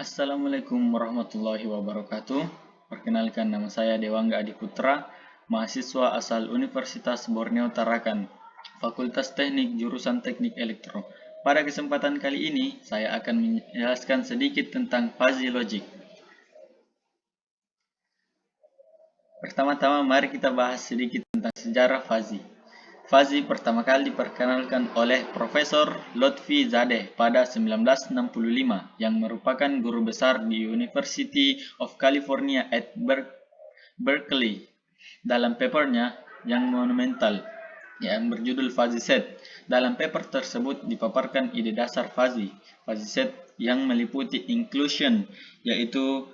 Assalamualaikum warahmatullahi wabarakatuh. Perkenalkan, nama saya Dewangga Adi Putra, mahasiswa asal Universitas Borneo Tarakan, Fakultas Teknik Jurusan Teknik Elektro. Pada kesempatan kali ini, saya akan menjelaskan sedikit tentang fuzzy logic. Pertama-tama, mari kita bahas sedikit tentang sejarah fuzzy. Fuzzy pertama kali diperkenalkan oleh Profesor Lotfi Zadeh pada 1965 yang merupakan guru besar di University of California at Berkeley. Dalam papernya yang monumental yang berjudul Fuzzy Set. Dalam paper tersebut dipaparkan ide dasar fuzzy set yang meliputi inclusion, yaitu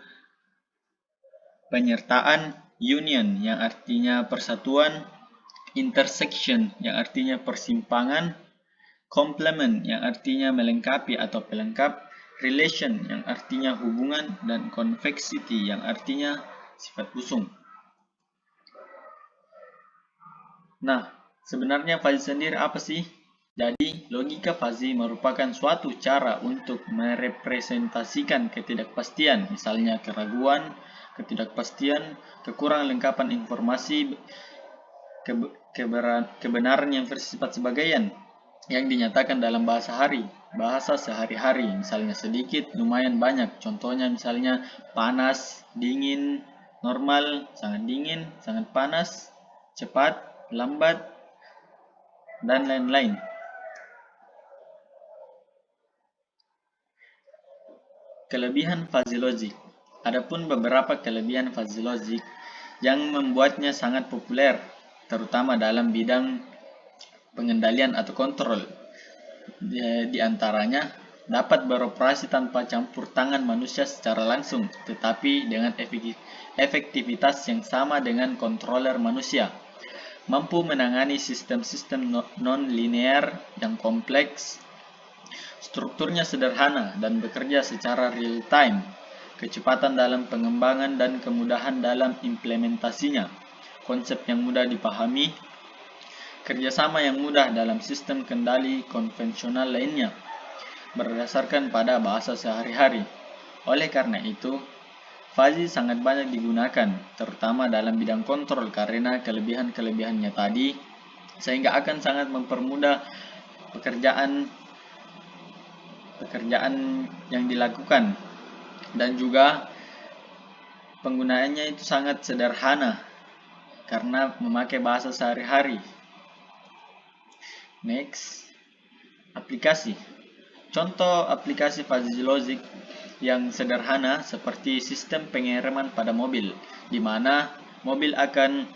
penyertaan, union yang artinya persatuan, intersection yang artinya persimpangan, complement yang artinya melengkapi atau pelengkap, relation yang artinya hubungan, dan convexity yang artinya sifat usung. Nah, sebenarnya fuzzy sendiri apa sih? Jadi, logika fuzzy merupakan suatu cara untuk merepresentasikan ketidakpastian, misalnya keraguan, ketidakpastian, kekurangan lengkapan informasi, kebenaran yang bersifat sebagaian yang dinyatakan dalam bahasa sehari-hari, misalnya sedikit, lumayan, banyak. Contohnya misalnya panas, dingin, normal, sangat dingin, sangat panas, cepat, lambat, dan lain-lain. Kelebihan fuzzy logic. Adapun beberapa kelebihan fuzzy logic yang membuatnya sangat populer, terutama dalam bidang pengendalian atau kontrol. Di antaranya, dapat beroperasi tanpa campur tangan manusia secara langsung, tetapi dengan efektivitas yang sama dengan controller manusia. Mampu menangani sistem-sistem non-linear yang kompleks. Strukturnya sederhana dan bekerja secara real-time. Kecepatan dalam pengembangan dan kemudahan dalam implementasinya. Konsep yang mudah dipahami. Kerjasama yang mudah dalam sistem kendali konvensional lainnya, berdasarkan pada bahasa sehari-hari. Oleh karena itu, fuzzy sangat banyak digunakan, terutama dalam bidang kontrol karena kelebihan-kelebihannya tadi, sehingga akan sangat mempermudah pekerjaan yang dilakukan, dan juga penggunaannya itu sangat sederhana karena memakai bahasa sehari-hari. Next, aplikasi. Contoh aplikasi fuzzy logic yang sederhana seperti sistem pengereman pada mobil, di mana mobil akan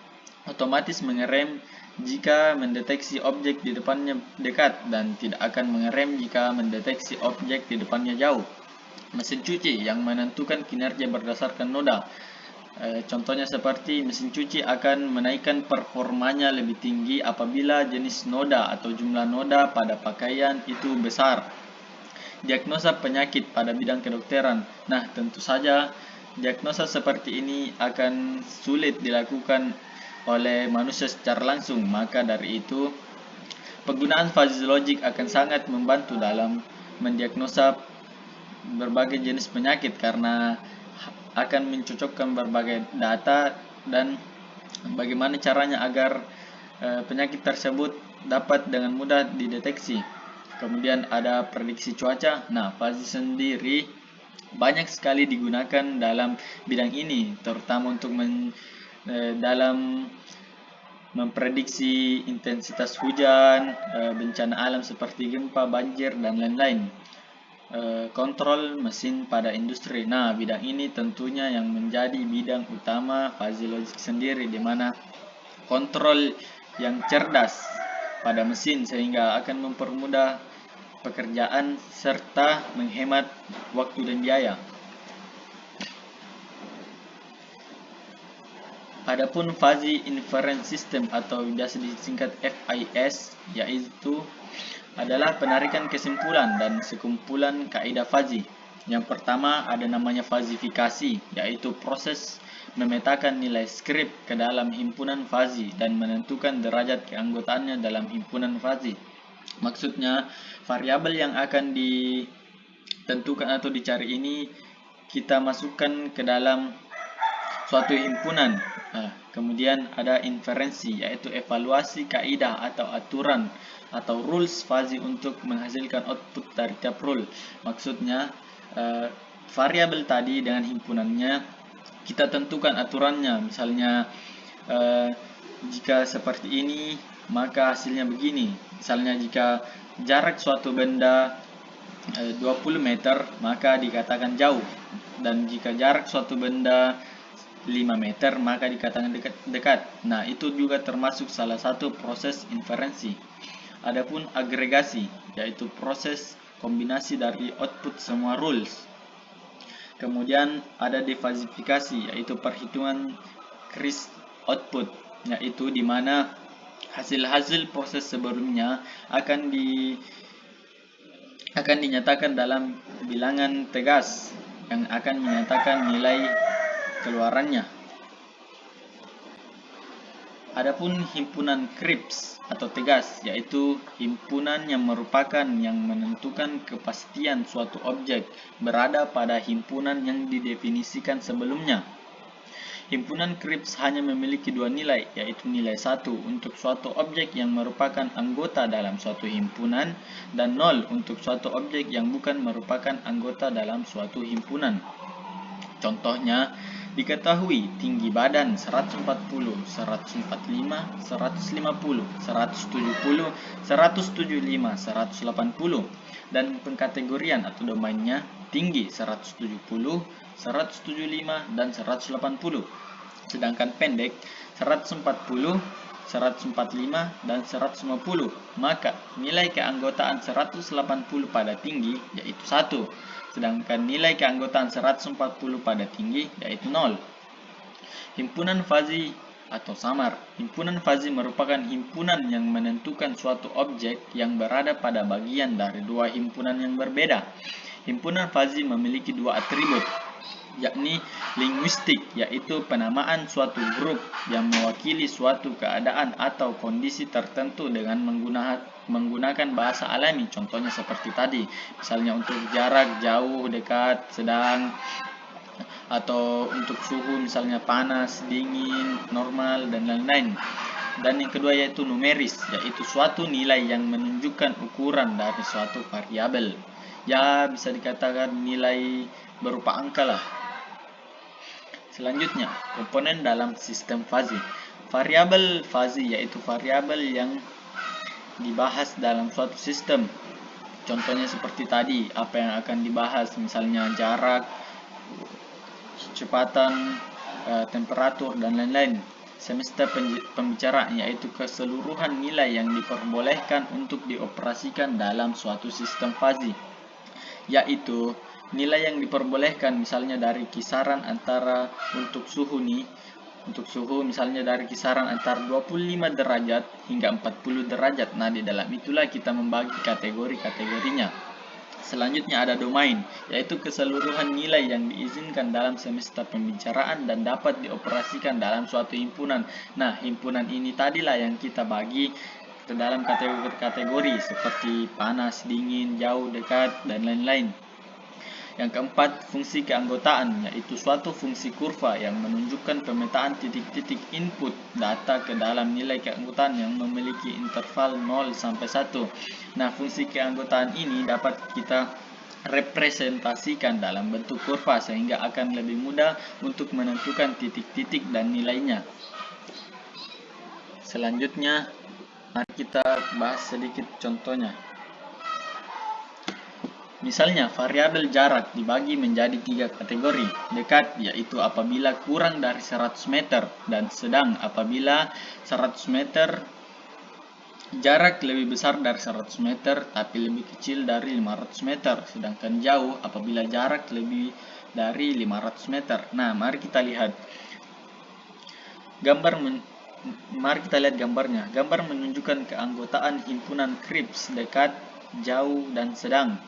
otomatis mengerem jika mendeteksi objek di depannya dekat dan tidak akan mengerem jika mendeteksi objek di depannya jauh. Mesin cuci yang menentukan kinerja berdasarkan noda. Contohnya seperti mesin cuci akan menaikkan performanya lebih tinggi apabila jenis noda atau jumlah noda pada pakaian itu besar. Diagnosa penyakit pada bidang kedokteran. Nah, tentu saja diagnosa seperti ini akan sulit dilakukan oleh manusia secara langsung. Maka dari itu, penggunaan fuzzy logic akan sangat membantu dalam mendiagnosa berbagai jenis penyakit karena akan mencocokkan berbagai data dan bagaimana caranya agar penyakit tersebut dapat dengan mudah dideteksi. Kemudian ada prediksi cuaca. Nah, fuzzy sendiri banyak sekali digunakan dalam bidang ini, terutama untuk dalam memprediksi intensitas hujan, bencana alam seperti gempa, banjir, dan lain-lain. Kontrol mesin pada industri. Nah, bidang ini tentunya yang menjadi bidang utama fuzzy logic sendiri, di mana kontrol yang cerdas pada mesin sehingga akan mempermudah pekerjaan serta menghemat waktu dan biaya. Adapun fuzzy inference system atau biasa disingkat FIS, yaitu adalah penarikan kesimpulan dan sekumpulan kaidah fuzzy. Yang pertama ada namanya fuzzifikasi, yaitu proses memetakan nilai skrip ke dalam himpunan fuzzy dan menentukan derajat keanggotaannya dalam himpunan fuzzy. Maksudnya, variabel yang akan ditentukan atau dicari ini kita masukkan ke dalam suatu himpunan. Kemudian ada inferensi, yaitu evaluasi kaidah atau aturan atau rules fuzzy untuk menghasilkan output dari tiap rule. Maksudnya variabel tadi dengan himpunannya kita tentukan aturannya. Misalnya jika seperti ini maka hasilnya begini. Misalnya jika jarak suatu benda 20 meter maka dikatakan jauh, dan jika jarak suatu benda 5 meter maka dikatakan dekat. Nah, itu juga termasuk salah satu proses inferensi. Adapun agregasi, yaitu proses kombinasi dari output semua rules. Kemudian ada defasifikasi, yaitu perhitungan kris output, yaitu di mana hasil-hasil proses sebelumnya akan dinyatakan dalam bilangan tegas yang akan menyatakan nilai keluarannya. Adapun himpunan Krebs atau tegas, yaitu himpunan yang merupakan yang menentukan kepastian suatu objek berada pada himpunan yang didefinisikan sebelumnya. Himpunan Krebs hanya memiliki dua nilai, yaitu nilai 1 untuk suatu objek yang merupakan anggota dalam suatu himpunan dan 0 untuk suatu objek yang bukan merupakan anggota dalam suatu himpunan. Contohnya, diketahui tinggi badan 140, 145, 150, 170, 175, 180, dan pengkategorian atau domainnya tinggi 170, 175, dan 180. Sedangkan pendek 140, 145, dan 150. Maka nilai keanggotaan 180 pada tinggi yaitu 1. Sedangkan nilai keanggotaan 140 pada tinggi yaitu 0. Himpunan fuzzy atau samar. Himpunan fuzzy merupakan himpunan yang menentukan suatu objek yang berada pada bagian dari dua himpunan yang berbeda. Himpunan fuzzy memiliki dua atribut, yakni linguistik, yaitu penamaan suatu grup yang mewakili suatu keadaan atau kondisi tertentu dengan menggunakan bahasa alami. Contohnya seperti tadi, misalnya untuk jarak, jauh, dekat, sedang, atau untuk suhu misalnya panas, dingin, normal, dan lain-lain. Dan yang kedua yaitu numeris, yaitu suatu nilai yang menunjukkan ukuran dari suatu variabel. Ya, bisa dikatakan nilai berupa angka lah. Selanjutnya, komponen dalam sistem fuzzy. Variabel fuzzy yaitu variabel yang dibahas dalam suatu sistem. Contohnya seperti tadi, apa yang akan dibahas, misalnya jarak, kecepatan, temperatur, dan lain-lain. Semester pembicaraan yaitu keseluruhan nilai yang diperbolehkan untuk dioperasikan dalam suatu sistem fuzzy, yaitu nilai yang diperbolehkan misalnya dari kisaran antara untuk suhu misalnya dari kisaran antara 25 derajat hingga 40 derajat. Nah, di dalam itulah kita membagi kategori-kategorinya. Selanjutnya ada domain, yaitu keseluruhan nilai yang diizinkan dalam semester pembicaraan dan dapat dioperasikan dalam suatu himpunan. Nah, himpunan ini tadilah yang kita bagi ke dalam kategori-kategori seperti panas, dingin, jauh, dekat, dan lain-lain. Yang keempat, fungsi keanggotaan, yaitu suatu fungsi kurva yang menunjukkan pemetaan titik-titik input data ke dalam nilai keanggotaan yang memiliki interval 0 sampai 1. Nah, fungsi keanggotaan ini dapat kita representasikan dalam bentuk kurva sehingga akan lebih mudah untuk menentukan titik-titik dan nilainya. Selanjutnya, mari kita bahas sedikit contohnya. Misalnya, variabel jarak dibagi menjadi 3 kategori. Dekat, yaitu apabila kurang dari 100 meter, dan sedang apabila 100 meter jarak lebih besar dari 100 meter tapi lebih kecil dari 500 meter. Sedangkan jauh apabila jarak lebih dari 500 meter. Nah, mari kita lihat gambarnya. Gambar menunjukkan keanggotaan himpunan Krebs, dekat, jauh, dan sedang.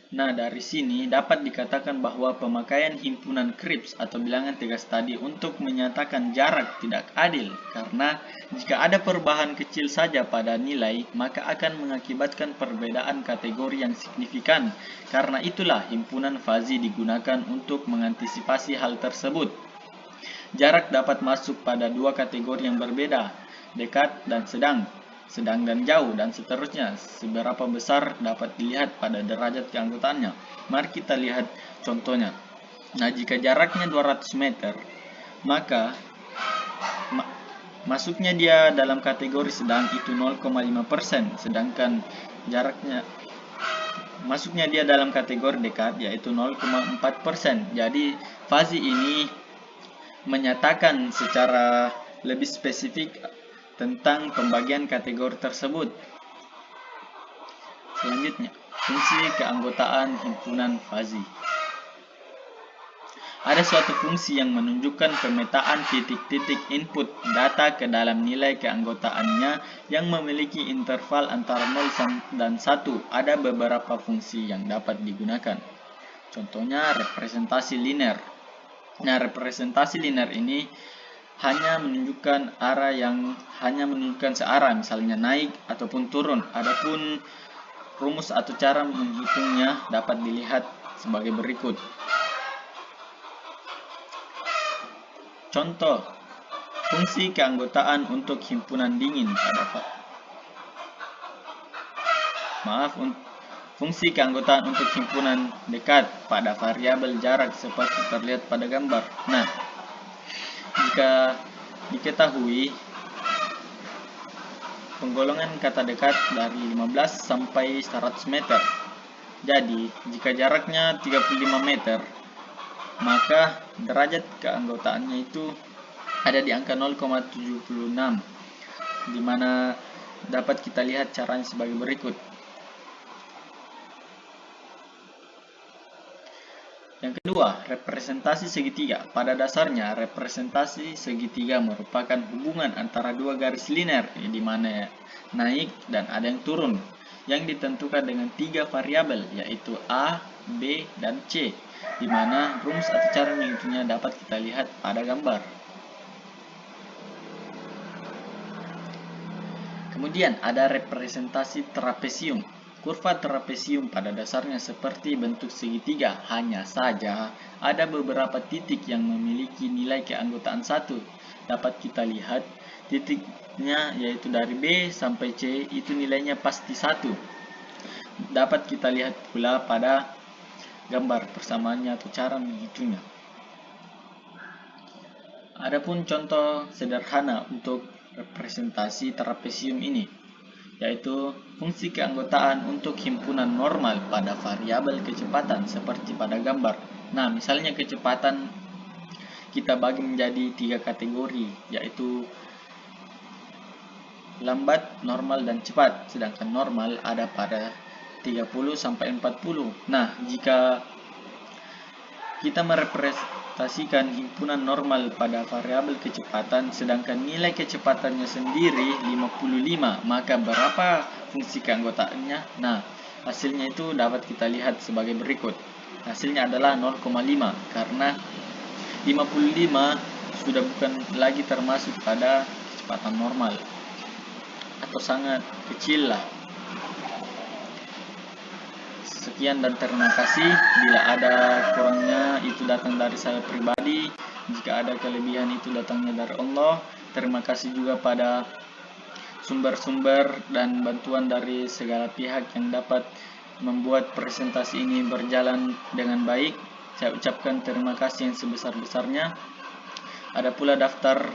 Nah, dari sini dapat dikatakan bahwa pemakaian himpunan Kripps atau bilangan tegas tadi untuk menyatakan jarak tidak adil, karena jika ada perubahan kecil saja pada nilai, maka akan mengakibatkan perbedaan kategori yang signifikan. Karena itulah himpunan fuzzy digunakan untuk mengantisipasi hal tersebut. Jarak dapat masuk pada dua kategori yang berbeda, dekat dan sedang dan jauh, dan seterusnya. Seberapa besar dapat dilihat pada derajat keanggotaannya. Mari kita lihat contohnya. Nah, jika jaraknya 200 meter, maka masuknya dia dalam kategori sedang itu 0,5%, sedangkan jaraknya masuknya dia dalam kategori dekat yaitu 0,4%. Jadi fuzzy ini menyatakan secara lebih spesifik tentang pembagian kategori tersebut. Selanjutnya, fungsi keanggotaan himpunan fuzzy. Ada suatu fungsi yang menunjukkan pemetaan titik-titik input data ke dalam nilai keanggotaannya yang memiliki interval antara 0 dan 1. Ada beberapa fungsi yang dapat digunakan. Contohnya representasi linear. Nah, representasi linear ini hanya menunjukkan arah yang hanya menunjukkan searah, misalnya naik ataupun turun. Adapun rumus atau cara menghitungnya dapat dilihat sebagai berikut. Contoh, fungsi keanggotaan untuk himpunan dingin pada fungsi keanggotaan untuk himpunan dekat pada variabel jarak seperti terlihat pada gambar. Nah, jika diketahui penggolongan kata dekat dari 15 sampai 100 meter. Jadi, jika jaraknya 35 meter, maka derajat keanggotaannya itu ada di angka 0,76, di mana dapat kita lihat caranya sebagai berikut. Yang kedua, representasi segitiga. Pada dasarnya, representasi segitiga merupakan hubungan antara dua garis linear, di mana naik dan ada yang turun, yang ditentukan dengan tiga variabel, yaitu A, B, dan C, di mana rumus atau cara menghitungnya dapat kita lihat pada gambar. Kemudian ada representasi trapesium. Kurva trapesium pada dasarnya seperti bentuk segitiga, hanya saja ada beberapa titik yang memiliki nilai keanggotaan 1. Dapat kita lihat titiknya yaitu dari B sampai C itu nilainya pasti 1. Dapat kita lihat pula pada gambar persamaannya atau cara menghitungnya. Adapun contoh sederhana untuk representasi trapesium ini, yaitu fungsi keanggotaan untuk himpunan normal pada variabel kecepatan seperti pada gambar. Nah, misalnya kecepatan kita bagi menjadi 3 kategori, yaitu lambat, normal, dan cepat. Sedangkan normal ada pada 30 sampai 40. Nah, jika kita merepresentasikan himpunan normal pada variabel kecepatan, sedangkan nilai kecepatannya sendiri 55, maka berapa fungsi keanggotaannya? Nah, hasilnya itu dapat kita lihat sebagai berikut. Hasilnya adalah 0,5, karena 55 sudah bukan lagi termasuk pada kecepatan normal, atau sangat kecil lah. Sekian dan terima kasih. Bila ada kurangnya itu datang dari saya pribadi, jika ada kelebihan itu datangnya dari Allah. Terima kasih juga pada sumber-sumber dan bantuan dari segala pihak yang dapat membuat presentasi ini berjalan dengan baik. Saya ucapkan terima kasih yang sebesar-besarnya. Ada pula daftar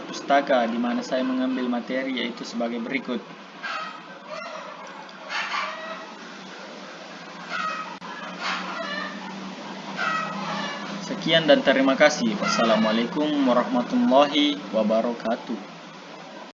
pustaka di mana saya mengambil materi, yaitu sebagai berikut. Sekian dan terima kasih. Wassalamualaikum warahmatullahi wabarakatuh.